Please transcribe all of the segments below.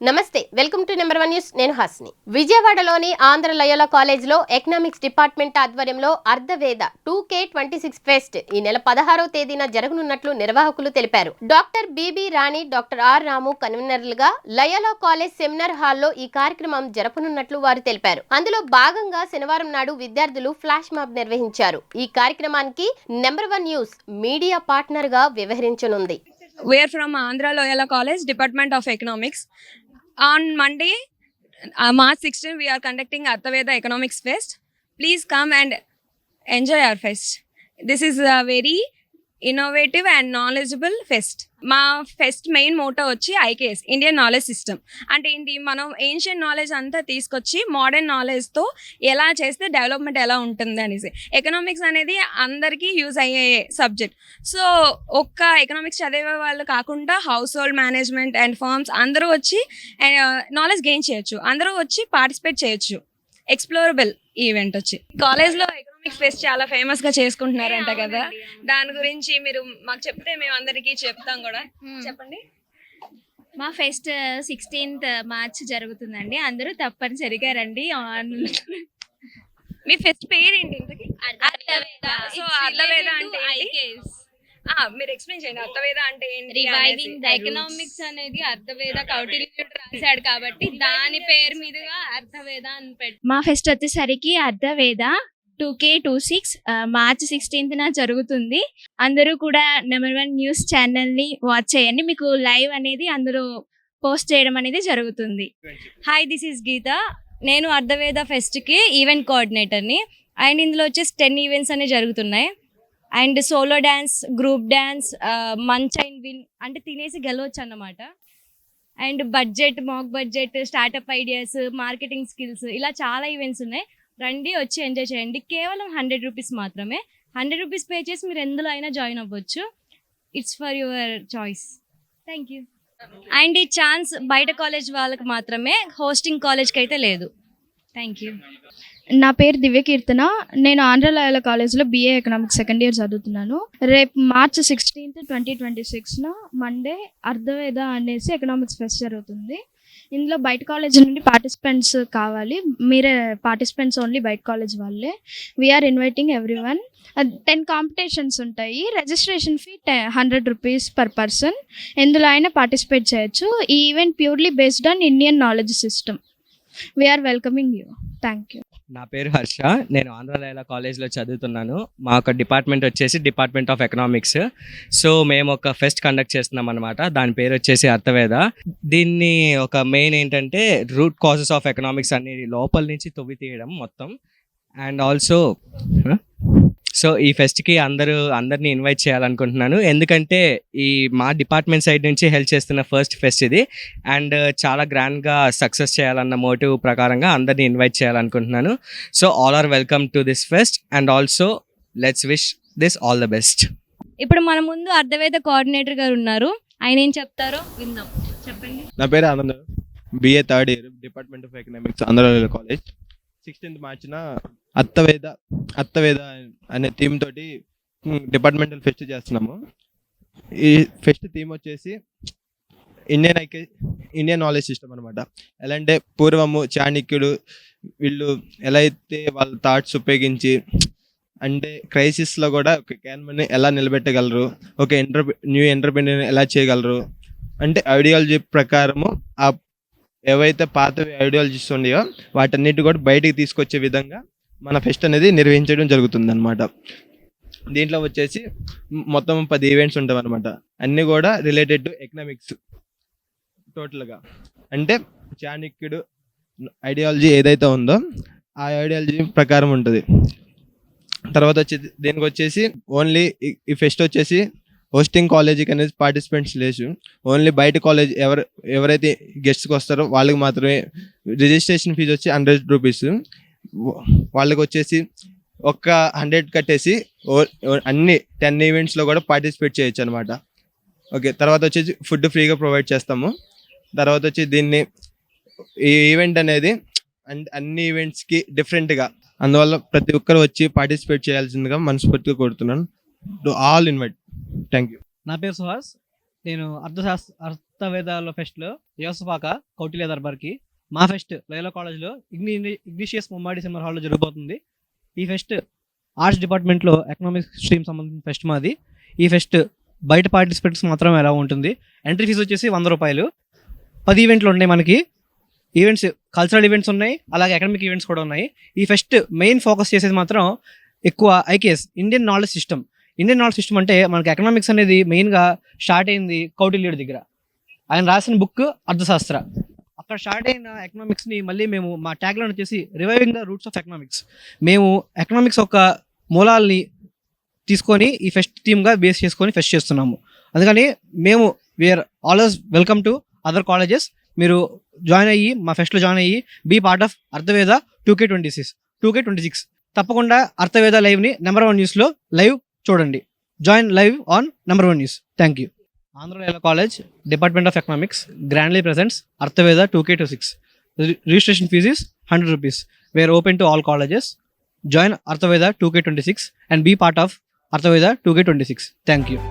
నమస్తే, welcome to number 1 news. నేను హాస్ని. విజయవాడలోని ఆంధ్ర లయోలా కాలేజ్లో ఎకనామిక్స్ డిపార్ట్మెంట్ ఆధ్వర్యంలో అర్ధవేద 2K26 ఫెస్ట్ ఈ నెల 16వ తేదీన జరగనున్నట్లు నిర్వాహకులు తెలిపారు. Doctor BB Rani, doctor R Ramu కన్వీనర్లుగా లయోలా కాలేజ్ సెమినార్ హాల్లో ఈ కార్యక్రమం జరపనున్నట్లు వారు తెలిపారు. అందులో భాగంగా శనివారం నాడు విద్యార్థులు ఫ్లాష్ మాబ్ నిర్వహించారు. ఈ కార్యక్రమానికి నెంబర్ 1 న్యూస్ మీడియా పార్ట్నర్ గా వ్యవహరించనుంది. We are from Andhra Loyola College, Department of Economics. On Monday, March 16, we are conducting Arthaveda Economics Fest. Please come and enjoy our fest. This is a very innovative and knowledgeable fest. మా pest main motto వచ్చి IKS, Indian knowledge system. అంటే ఏంటి, మనం ancient knowledge అంతా తీసుకొచ్చి modern నాలెడ్జ్తో ఎలా చేస్తే development ఎలా ఉంటుంది అనేసి. ఎకనామిక్స్ అనేది అందరికీ యూజ్ అయ్యే సబ్జెక్ట్. సో ఒక్క ఎకనామిక్స్ చదివే వాళ్ళు కాకుండా house hold management and firms అందరూ వచ్చి నాలెడ్జ్ గెయిన్ చేయొచ్చు, అందరూ వచ్చి పార్టిసిపేట్ చేయొచ్చు. ఎక్స్ప్లోరబుల్ ఈవెంట్ వచ్చి కాలేజ్లో ఎకనామిక్స్ ఫెస్ట్ చాలా ఫేమస్ గా చేసుకుంటున్నారంట కదా, దాని గురించి మీరు మాకు చెప్తే మేము అందరికీ చెప్తాం కూడా. చెప్పండి. మా ఫెస్ట్ 16th మార్చ్ జరుగుతుందండి, అందరూ తప్పనిసరిగా రండి. మీ ఫెస్ట్ పేరు ఏంటి ఇంతకి? సో అర్ధవేద అంటే మీరు ఎక్స్ప్లెయిన్ చేయండి. అర్ధవేద అంటే ఏంటి? రివైవింగ్ ద ఎకనామిక్స్ అనేది అర్ధవేద కౌటిల్యుడు రాశాడు కాబట్టి దాని పేరు మీదుగా అర్ధవేద అని పెట్టి మా ఫెస్ట్ వచ్చేసరికి అర్ధవేద 2K26 మార్చ్ 16th జరుగుతుంది. అందరూ కూడా నెంబర్ 1 న్యూస్ ఛానల్ ని వాచ్ చేయండి. మీకు లైవ్ అనేది అందులో పోస్ట్ చేయడం అనేది జరుగుతుంది. Hi, this is Geetha. నేను అర్ధవేద ఫెస్ట్ కి ఈవెంట్ కోఆర్డినేటర్ని. అండ్ ఇందులో వచ్చేసి 10 ఈవెంట్స్ అనేవి జరుగుతున్నాయి. And solo dance, group dance, munch and win అంటే తినేసి గెలవచ్చు అన్నమాట. And budget, mock budget, startup ideas, marketing skills, ఇలా చాలా ఈవెంట్స్ ఉన్నాయి. రండి, వచ్చి ఎంజాయ్ చేయండి. కేవలం 100 రూపీస్ మాత్రమే. 100 రూపీస్ పే చేసి మీరు ఎందులో అయినా జాయిన్ అవ్వచ్చు. It's for your choice. Thank you. And ఈ ఛాన్స్ బయట కాలేజ్ వాళ్ళకి మాత్రమే, హోస్టింగ్ కాలేజ్కి అయితే లేదు. Thank you. నా పేరు దివ్యకీర్తన. నేను ఆంధ్ర లయోలా కాలేజ్లో BA ఎకనామిక్స్ సెకండ్ ఇయర్ చదువుతున్నాను. రేపు మార్చ్ 16, 2026 మండే అర్ధవేద అనేసి ఎకనామిక్స్ ఫెస్ట్ జరుగుతుంది. ఇందులో బయట కాలేజ్ నుండి పార్టిసిపెంట్స్ కావాలి. మీరే పార్టిసిపెంట్స్, ఓన్లీ బయట కాలేజ్ వాళ్ళే. We're inviting everyone. 10 కాంపిటీషన్స్ ఉంటాయి. Registration fee 100 rupees per person. ఎందులో అయినా పార్టిసిపేట్ చేయొచ్చు. ఈ event purely based on Indian knowledge system. We're welcoming you. Thank you. నా పేరు హర్ష. నేను ఆంధ్ర లయోలా కాలేజ్లో చదువుతున్నాను. మా యొక్క డిపార్ట్మెంట్ వచ్చేసి డిపార్ట్మెంట్ ఆఫ్ ఎకనామిక్స్. సో మేము ఒక ఫెస్ట్ కండక్ట్ చేస్తున్నాం అనమాట. దాని పేరు వచ్చేసి అర్ధవేద. దీన్ని ఒక మెయిన్ ఏంటంటే రూట్ కాజెస్ ఆఫ్ ఎకనామిక్స్ అనేది లోపల నుంచి తవ్వి తీయడం మొత్తం. అండ్ ఆల్సో సో ఈ ఫెస్ట్కి అందరినీ ఇన్వైట్ చేయాలనుకుంటున్నాను. ఎందుకంటే ఈ మా డిపార్ట్మెంట్ సైడ్ నుంచి హెల్ప్ చేస్తున్న ఫస్ట్ ఫెస్ట్ ఇది. అండ్ చాలా గ్రాండ్గా సక్సెస్ చేయాలన్న మోటివ్ ప్రకారంగా అందరినీ ఇన్వైట్ చేయాలనుకుంటున్నాను. So all are welcome to this fest and also let's wish this all the best. ఇప్పుడు మన ముందు అర్ధవేద కోఆర్డినేటర్ గారు ఉన్నారు. ఆయన ఏం చెప్తారో విందాం. చెప్పండి. నా పేరు Anand, BA third year, department of economics, Andhra Loyola college. 16th మార్చిన అర్ధవేద అనే థీమ్ తోటి డిపార్ట్మెంటల్ ఫెస్ట్ చేస్తున్నాము. ఈ ఫెస్ట్ థీమ్ వచ్చేసి ఇండియన్ నాలెడ్జ్ సిస్టమ్ అనమాట. ఎలా అంటే పూర్వము చాణక్యుడు వీళ్ళు ఎలా అయితే వాళ్ళ థాట్స్ ఉపయోగించి అంటే క్రైసిస్లో కూడా ఒక ఎకానమీని ఎలా నిలబెట్టగలరు, ఒక న్యూ ఎంటర్ప్రెన్యూర్ ఎలా చేయగలరు అంటే ఐడియాలజీ ప్రకారము ఆ ఏవైతే పాత ఐడియాలజీస్ ఉన్నాయో వాటన్నిటి కూడా బయటికి తీసుకొచ్చే విధంగా మన ఫెస్ట్ అనేది నిర్వహించడం జరుగుతుంది అనమాట. దీంట్లో వచ్చేసి మొత్తం 10 ఈవెంట్స్ ఉంటాయి అనమాట. అన్నీ కూడా రిలేటెడ్ టు ఎకనామిక్స్ టోటల్గా. అంటే చాణక్యుడు ఐడియాలజీ ఏదైతే ఉందో ఆ ఐడియాలజీ ప్రకారం ఉంటుంది. తర్వాత దీనికి వచ్చేసి ఓన్లీ ఈ ఫెస్ట్ వచ్చేసి హోస్టింగ్ కాలేజీకి అనేది పార్టిసిపెంట్స్ లేదు. ఓన్లీ బయట కాలేజ్ ఎవరైతే గెస్ట్కి వస్తారో వాళ్ళకి మాత్రమే. రిజిస్ట్రేషన్ ఫీజు వచ్చి 100 రూపీస్. వాళ్ళకి వచ్చేసి 100 కట్టేసి అన్ని 10 ఈవెంట్స్లో కూడా పార్టిసిపేట్ చేయొచ్చు అనమాట. ఓకే, తర్వాత వచ్చేసి ఫుడ్ ఫ్రీగా ప్రొవైడ్ చేస్తాము. తర్వాత వచ్చి ఈ ఈవెంట్ అనేది అన్ని ఈవెంట్స్కి డిఫరెంట్గా, అందువల్ల ప్రతి ఒక్కరు వచ్చి పార్టిసిపేట్ చేయాల్సిందిగా మనస్ఫూర్తిగా కోరుతున్నాను. To all invite. Thank you. నా పేరు సుహాస్. నేను అర్థవేదాల ఫెస్ట్లో యోసపాక కౌటిల్య దర్బార్కి మా ఫెస్ట్ లయోలా కాలేజ్లో ఇగ్నిషియస్ ముమ్మాడి సినిమా హాల్లో జరుగుతుంది. ఈ ఫెస్ట్ ఆర్ట్స్ డిపార్ట్మెంట్లో ఎకనామిక్స్ స్ట్రీమ్ సంబంధించిన ఫెస్ట్ మాది. ఈ ఫెస్ట్ బయట పార్టిసిపేట్స్ మాత్రమే ఎలా ఉంటుంది. ఎంట్రీ ఫీజు వచ్చేసి 100 రూపాయలు. 10 ఈవెంట్లు ఉన్నాయి మనకి. ఈవెంట్స్ కల్చరల్ ఈవెంట్స్ ఉన్నాయి, అలాగే అకాడమిక్ ఈవెంట్స్ కూడా ఉన్నాయి. ఈ ఫెస్ట్ మెయిన్ ఫోకస్ చేసేది మాత్రం ఎక్కువ IKS, Indian knowledge system. Indian knowledge system అంటే మనకి ఎకనామిక్స్ అనేది మెయిన్గా స్టార్ట్ అయింది కౌటిల్యుడి దగ్గర. ఆయన రాసిన బుక్ అర్థశాస్త్ర. అక్కడ స్టార్ట్ అయిన ఎకనామిక్స్ని మళ్ళీ మేము మా ట్యాగ్లైన్ వచ్చేసి reviving the roots of economics. మేము ఎకనామిక్స్ యొక్క మూలాల్ని తీసుకొని ఈ ఫెస్ట్ టీమ్గా బేస్ చేసుకొని ఫెస్ట్ చేస్తున్నాము. అందుకని మేము we're always welcome to other colleges. మీరు జాయిన్ అయ్యి మా ఫెస్ట్లో జాయిన్ అయ్యి be part of Arthaveda 2K26 తప్పకుండా అర్థవేద లైవ్ని నెంబర్ 1 న్యూస్లో లైవ్ చూడండి. జాయిన్ లైవ్ ఆన్ నెంబర్ 1 న్యూస్. Thank you. Andhra Loyola college department of economics grandly presents Arthaveda 2K26. Registration fees is 100 rupees. We are open to all colleges. Join Arthaveda 2K26 and be part of Arthaveda 2K26. Thank you.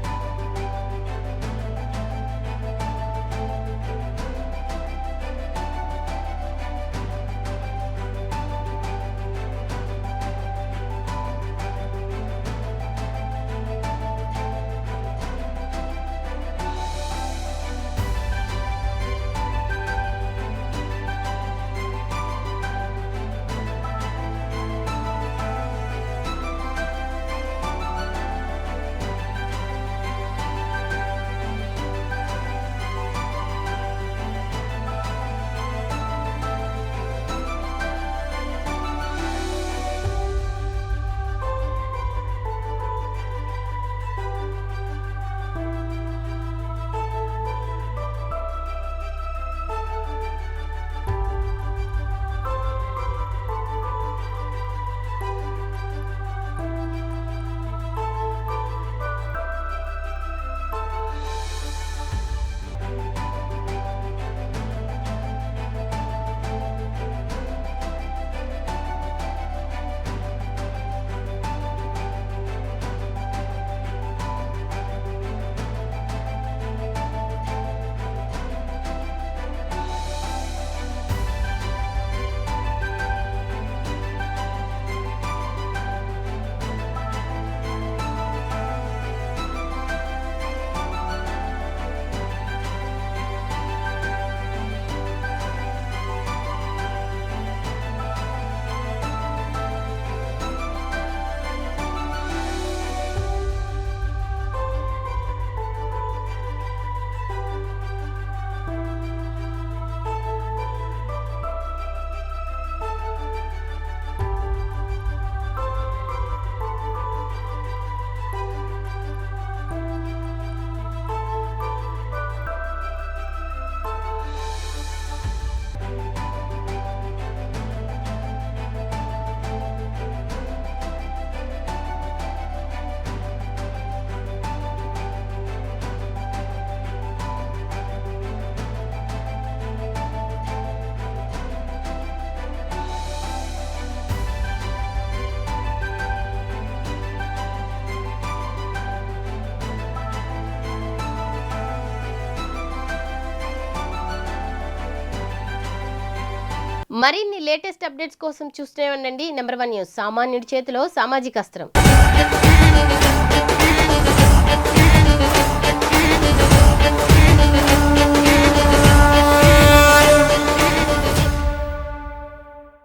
మరిన్ని latest updates కోసం చూస్తూనే ఉండండి number 1 news. సామాన్యుడి చేతిలో సామాజిక అస్త్రం.